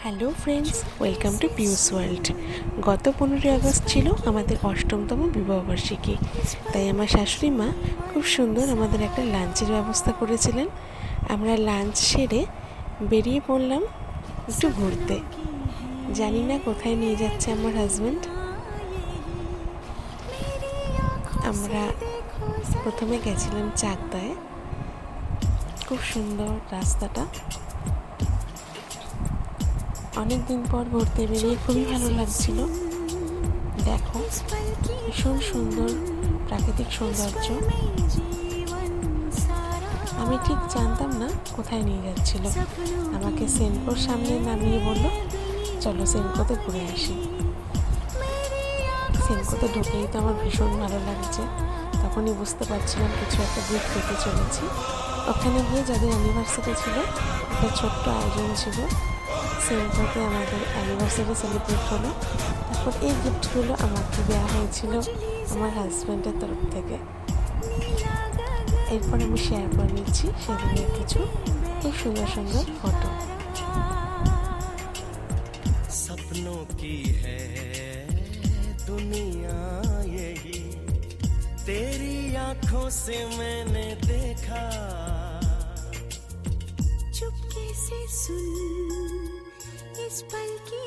Hello friends, welcome to পিউস world. গত 15ই August ছিল আমাদের 8তম বিবাহবার্ষিকী, তাই আমার শাশুড়ি মা খুব সুন্দর আমাদের একটা লাঞ্চের ব্যবস্থা করেছিলেন। আমরা লাঞ্চ সেরে বেরিয়ে পড়লাম একটু ঘুরতে। জানি না কোথায় নিয়ে যাচ্ছে আমার হাজব্যান্ড। আমরা প্রথমে গেছিলাম চাকদায়। খুব সুন্দর রাস্তাটা, অনেক দিন পর ঘুরতে বেরিয়ে খুবই ভালো লাগছিল। দেখো, ভীষণ সুন্দর প্রাকৃতিক সৌন্দর্য। আমি ঠিক জানতাম না কোথায় নিয়ে যাচ্ছিল। আমাকে সেনকোর সামনে নামিয়ে বললো, চলো সেনকোতে ঘুরে আসি। সেনকোতে ঢুকেই তো আমার ভীষণ ভালো লাগছে। তখনই বুঝতে পারছিলাম কিছু একটা গিফট পেতে চলেছি। ওখানে গিয়ে যাদের অ্যানিভার্সারি ছিল, একটা ছোট্ট আয়োজন ছিল। সেনকোতে আমাদের অ্যানিভার্সারি সেলিব্রেট হলো। তারপর এই গিফটগুলো আমাকে দেওয়া হয়েছিল আমার হাজব্যান্ডের তরফ থেকে। এরপর আমি শেয়ার করে নিচ্ছি সেদিনের কিছু খুব সুন্দর সুন্দর ফটো। सपनों की है दुनिया यही, तेरी आंखों से मैंने देखा, चुपके से सुन इस पल की